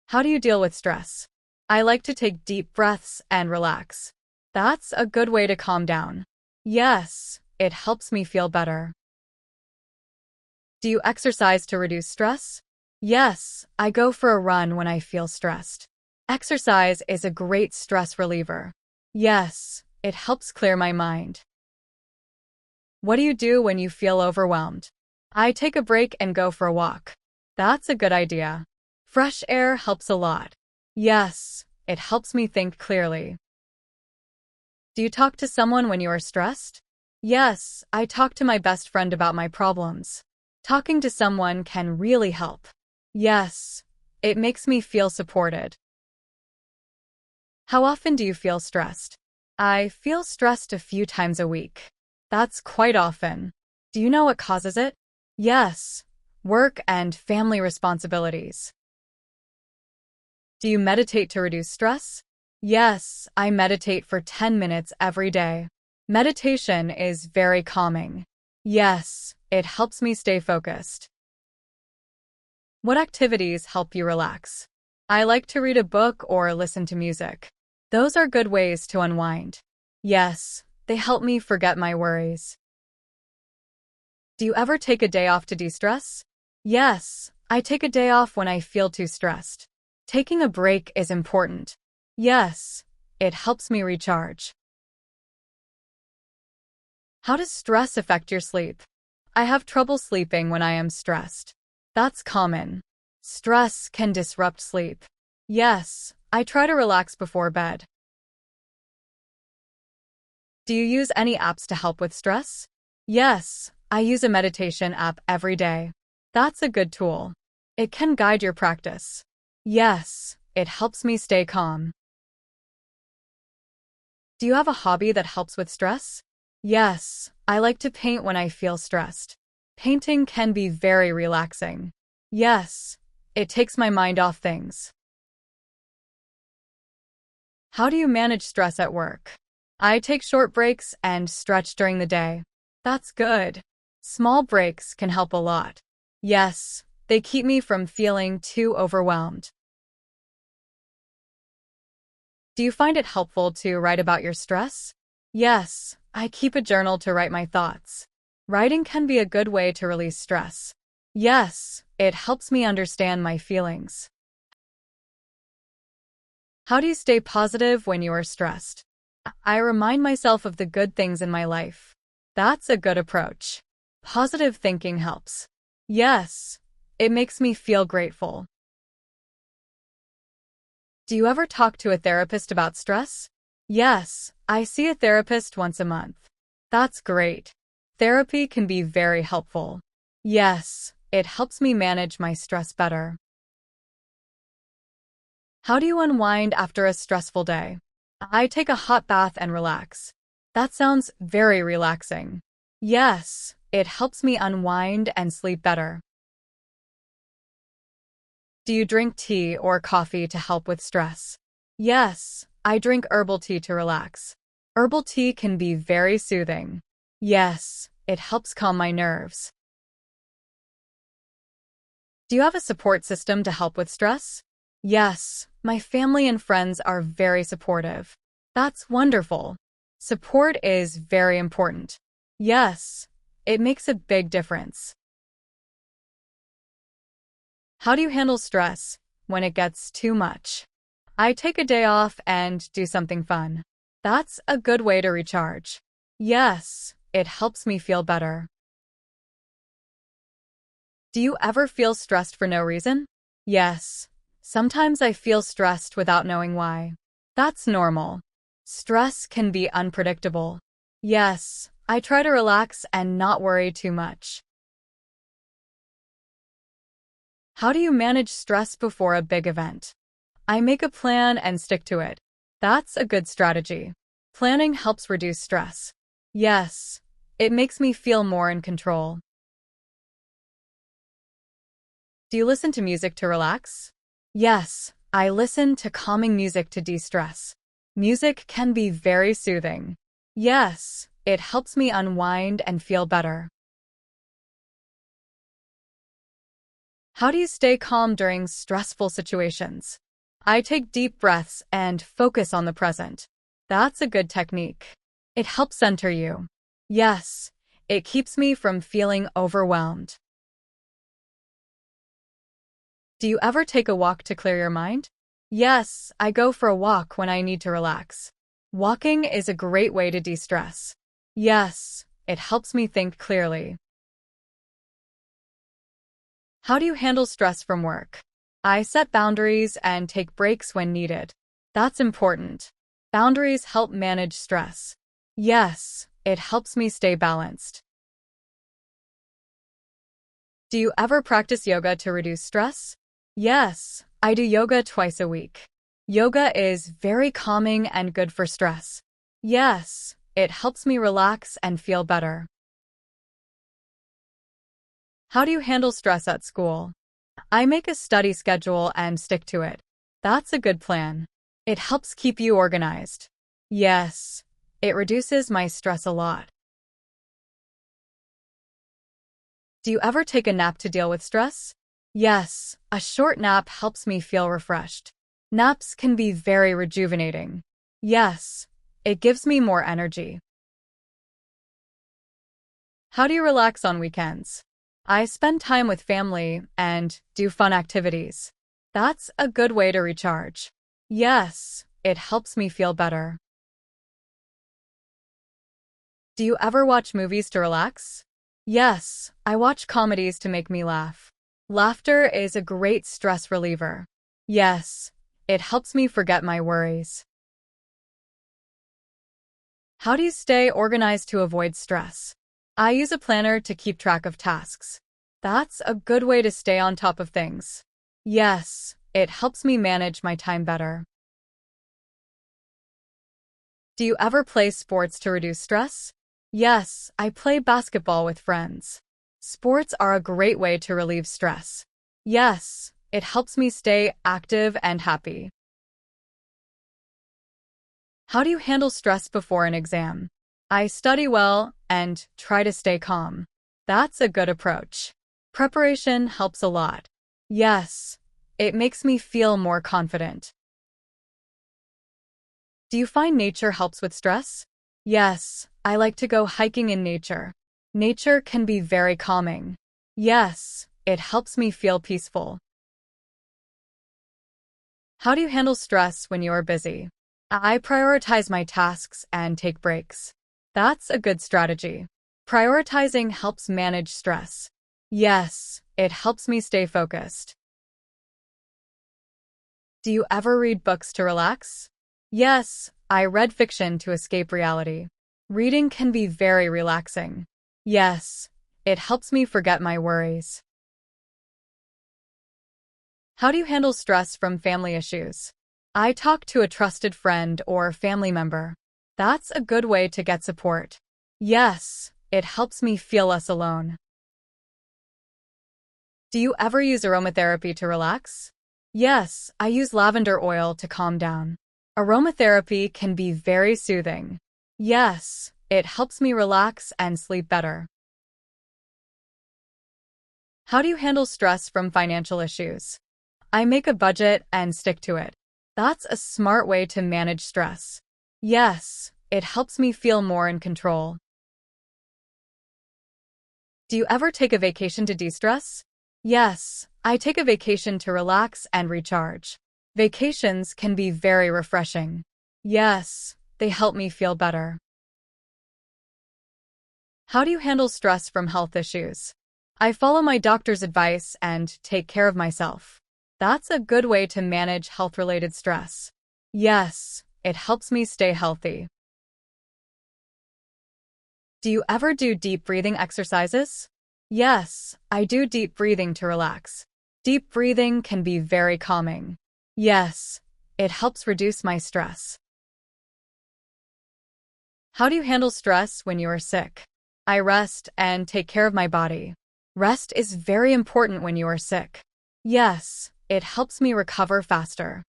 How do you deal with stress? I like to take deep breaths and relax. That's a good way to calm down. Yes, it helps me feel better. Do you exercise to reduce stress? Yes, I go for a run when I feel stressed. Exercise is a great stress reliever. Yes, it helps clear my mind. What do you do when you feel overwhelmed? I take a break and go for a walk. That's a good idea. Fresh air helps a lot. Yes, it helps me think clearly. Do you talk to someone when you are stressed? Yes, I talk to my best friend about my problems. Talking to someone can really help. Yes, it makes me feel supported. How often do you feel stressed? I feel stressed a few times a week. That's quite often. Do you know what causes it? Yes, work and family responsibilities. Do you meditate to reduce stress? Yes, I meditate for 10 minutes every day. Meditation is very calming. Yes, it helps me stay focused. What activities help you relax? I like to read a book or listen to music. Those are good ways to unwind. Yes, they help me forget my worries. Do you ever take a day off to de-stress? Yes, I take a day off when I feel too stressed. Taking a break is important. Yes, it helps me recharge. How does stress affect your sleep? I have trouble sleeping when I am stressed. That's common. Stress can disrupt sleep. Yes, I try to relax before bed. Do you use any apps to help with stress? Yes, I use a meditation app every day. That's a good tool. It can guide your practice. Yes, it helps me stay calm. Do you have a hobby that helps with stress? Yes, I like to paint when I feel stressed. Painting can be very relaxing. Yes, it takes my mind off things. How do you manage stress at work? I take short breaks and stretch during the day. That's good. Small breaks can help a lot. Yes, they keep me from feeling too overwhelmed. Do you find it helpful to write about your stress? Yes, I keep a journal to write my thoughts. Writing can be a good way to release stress. Yes, it helps me understand my feelings. How do you stay positive when you are stressed? I remind myself of the good things in my life. That's a good approach. Positive thinking helps. Yes, it makes me feel grateful. Do you ever talk to a therapist about stress? Yes, I see a therapist once a month. That's great. Therapy can be very helpful. Yes, it helps me manage my stress better. How do you unwind after a stressful day? I take a hot bath and relax. That sounds very relaxing. Yes, it helps me unwind and sleep better. Do you drink tea or coffee to help with stress? Yes, I drink herbal tea to relax. Herbal tea can be very soothing. Yes, it helps calm my nerves. Do you have a support system to help with stress? Yes, my family and friends are very supportive. That's wonderful. Support is very important. Yes, it makes a big difference. How do you handle stress when it gets too much? I take a day off and do something fun. That's a good way to recharge. Yes, it helps me feel better. Do you ever feel stressed for no reason? Yes, sometimes I feel stressed without knowing why. That's normal. Stress can be unpredictable. Yes, I try to relax and not worry too much. How do you manage stress before a big event? I make a plan and stick to it. That's a good strategy. Planning helps reduce stress. Yes, it makes me feel more in control. Do you listen to music to relax? Yes, I listen to calming music to de-stress. Music can be very soothing. Yes, it helps me unwind and feel better. How do you stay calm during stressful situations? I take deep breaths and focus on the present. That's a good technique. It helps center you. Yes, it keeps me from feeling overwhelmed. Do you ever take a walk to clear your mind? Yes, I go for a walk when I need to relax. Walking is a great way to de-stress. Yes, it helps me think clearly. How do you handle stress from work? I set boundaries and take breaks when needed. That's important. Boundaries help manage stress. Yes, it helps me stay balanced. Do you ever practice yoga to reduce stress? Yes, I do yoga twice a week. Yoga is very calming and good for stress. Yes, it helps me relax and feel better. How do you handle stress at school? I make a study schedule and stick to it. That's a good plan. It helps keep you organized. Yes, it reduces my stress a lot. Do you ever take a nap to deal with stress? Yes, a short nap helps me feel refreshed. Naps can be very rejuvenating. Yes, it gives me more energy. How do you relax on weekends? I spend time with family and do fun activities. That's a good way to recharge. Yes, it helps me feel better. Do you ever watch movies to relax? Yes, I watch comedies to make me laugh. Laughter is a great stress reliever. Yes, it helps me forget my worries. How do you stay organized to avoid stress? I use a planner to keep track of tasks. That's a good way to stay on top of things. Yes, it helps me manage my time better. Do you ever play sports to reduce stress? Yes, I play basketball with friends. Sports are a great way to relieve stress. Yes, it helps me stay active and happy. How do you handle stress before an exam? I study well and try to stay calm. That's a good approach. Preparation helps a lot. Yes, it makes me feel more confident. Do you find nature helps with stress? Yes, I like to go hiking in nature. Nature can be very calming. Yes, it helps me feel peaceful. How do you handle stress when you are busy? I prioritize my tasks and take breaks. That's a good strategy. Prioritizing helps manage stress. Yes, it helps me stay focused. Do you ever read books to relax? Yes, I read fiction to escape reality. Reading can be very relaxing. Yes, it helps me forget my worries. How do you handle stress from family issues? I talk to a trusted friend or family member. That's a good way to get support. Yes, it helps me feel less alone. Do you ever use aromatherapy to relax? Yes, I use lavender oil to calm down. Aromatherapy can be very soothing. Yes, it helps me relax and sleep better. How do you handle stress from financial issues? I make a budget and stick to it. That's a smart way to manage stress. Yes, it helps me feel more in control. Do you ever take a vacation to de-stress? Yes, I take a vacation to relax and recharge. Vacations can be very refreshing. Yes, they help me feel better. How do you handle stress from health issues? I follow my doctor's advice and take care of myself. That's a good way to manage health-related stress. Yes, it helps me stay healthy. Do you ever do deep breathing exercises? Yes, I do deep breathing to relax. Deep breathing can be very calming. Yes, it helps reduce my stress. How do you handle stress when you are sick? I rest and take care of my body. Rest is very important when you are sick. Yes, it helps me recover faster.